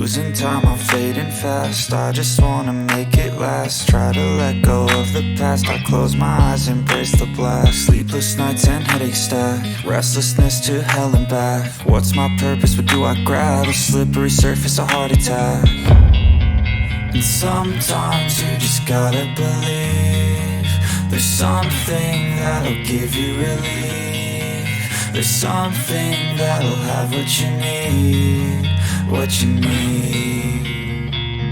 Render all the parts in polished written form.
losing time, I'm fading fast. I just wanna make it last. Try to let go of the past. I close my eyes, embrace the blast. Sleepless nights and headaches stack. Restlessness to hell and back. What's my purpose? What do I grab? A slippery surface, a heart attack. And sometimes you just gotta believe there's something that'll give you relief. There's something that'll have what you need, what you need.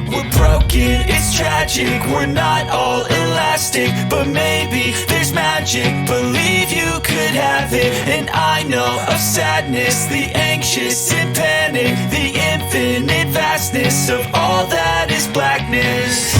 We're broken, it's tragic, we're not all elastic, but maybe there's magic, believe you could have it. And I know of sadness, the anxious and panic, the infinite vastness of all that is blackness.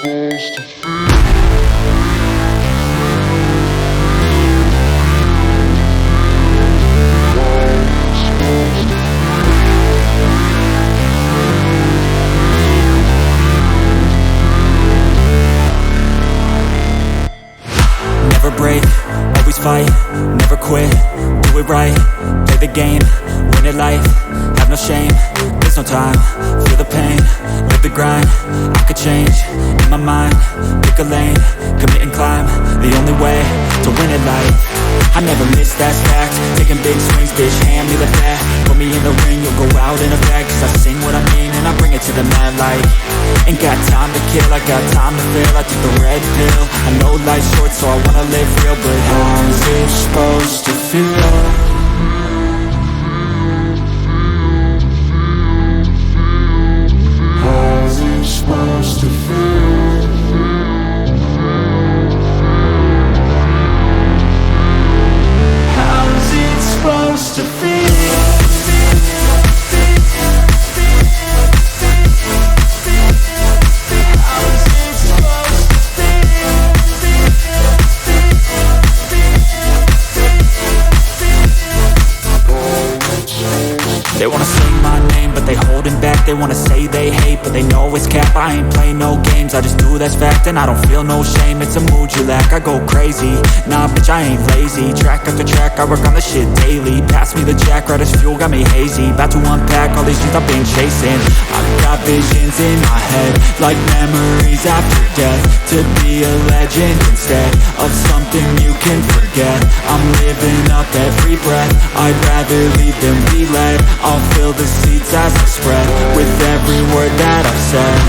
Never break, always fight, never quit, do it right, play the game, win it life, have no shame, there's no time, feel the pain, live the grind, I could change, in my mind, pick a lane, commit and climb, the only way to win it life. I never miss, that's fact, taking big swings, bitch, hand me the bat, put me in the ring, you'll go out in a bag, cause I sing what I mean and I bring it to the mad light. Ain't got time to kill, I got time to feel, I took the red pill, I know life's short so I wanna live real, but how's it supposed to feel? How's it supposed to feel? How's it supposed to feel? They wanna say my name, but they holding back. They wanna say they hate, but they know it's cap. I ain't play no games, I just do that's fact. And I don't feel no shame, it's a mood you lack. I go crazy, nah bitch I ain't lazy. Track after track, I work on this shit daily. Pass me the jack, right as fuel, got me hazy. About to unpack all these things I've been chasing. I've got visions in my head, like memories after death. To be a legend instead of something you can forget. I'm living up every breath, I'd rather lead than be led. I'll fill the seats as I spread with every word that I've said.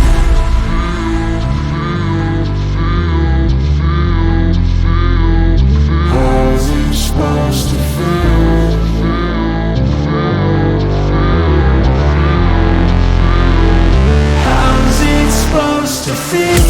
How's it supposed to feel? How's it supposed to feel?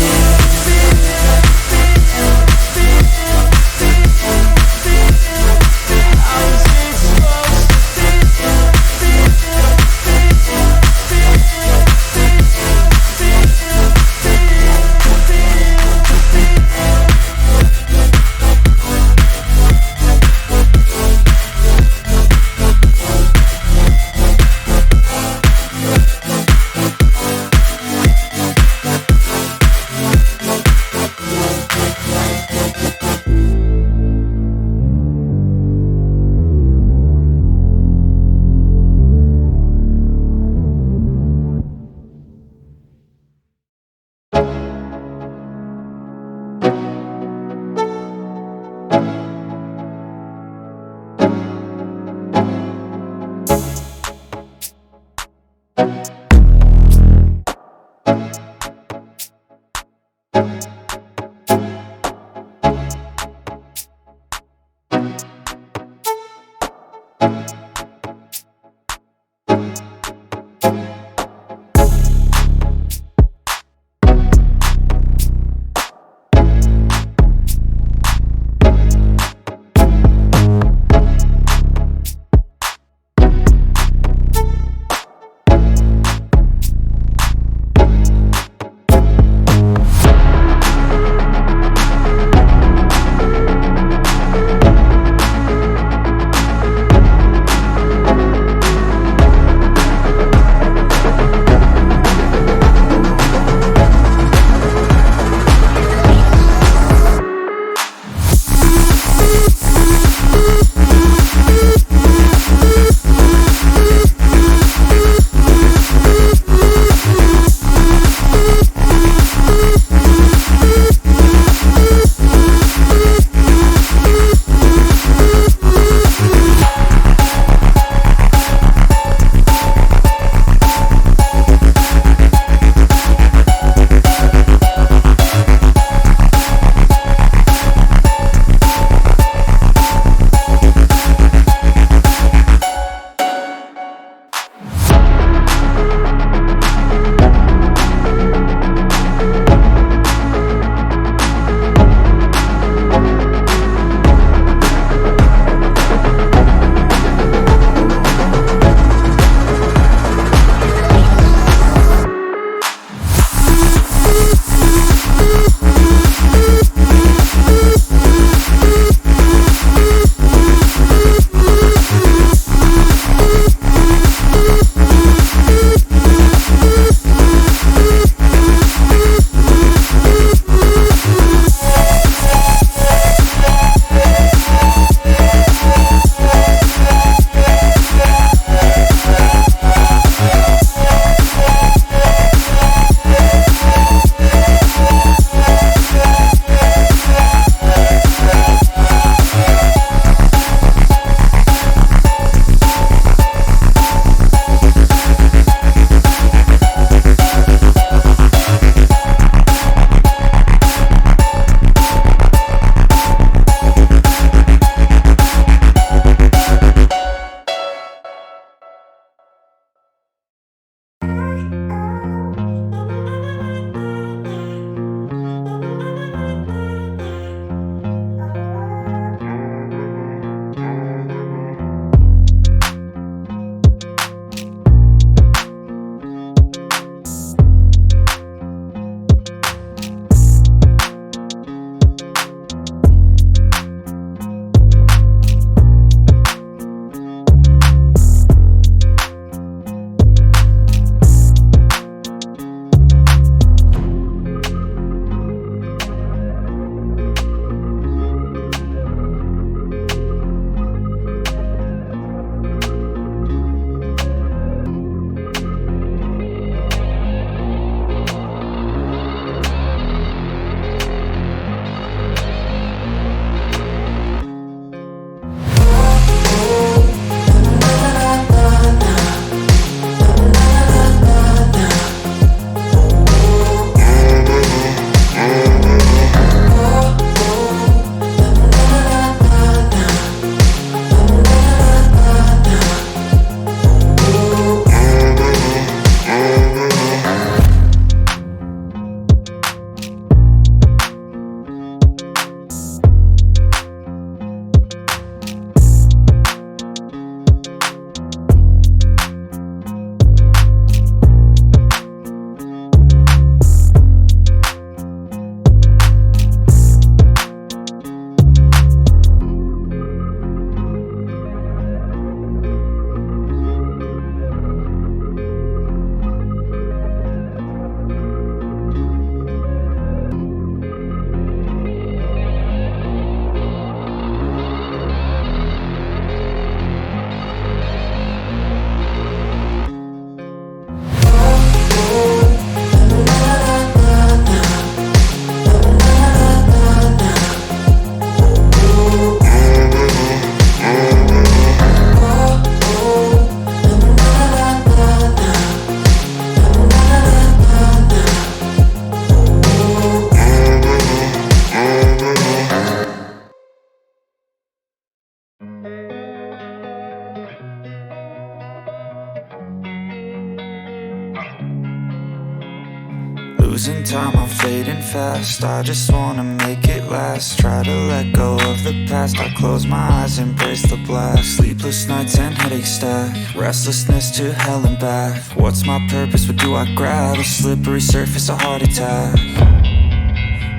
Losing time, I'm fading fast. I just wanna make it last. Try to let go of the past. I close my eyes, embrace the blast. Sleepless nights and headache stack. Restlessness to hell and back. What's my purpose? What do I grab? A slippery surface, a heart attack.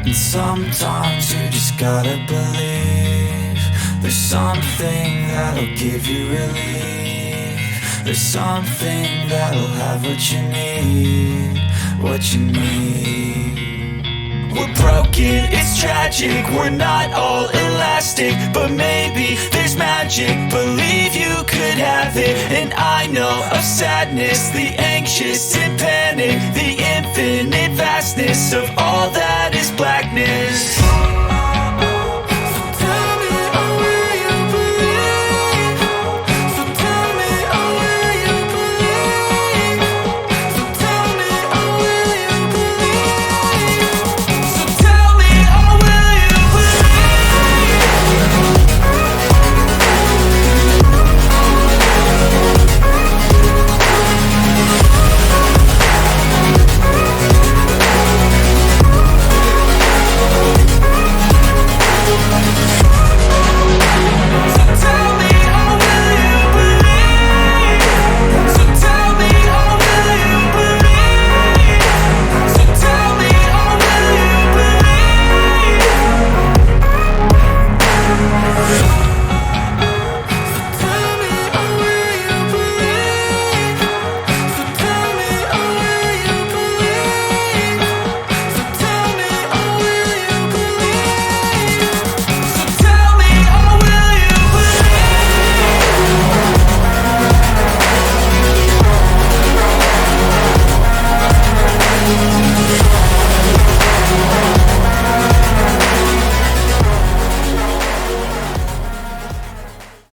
And sometimes you just gotta believe there's something that'll give you relief. There's something that'll have what you need, what you need. We're broken, it's tragic, we're not all elastic, but maybe there's magic. Believe you could have it, and I know of sadness, the anxious and panic.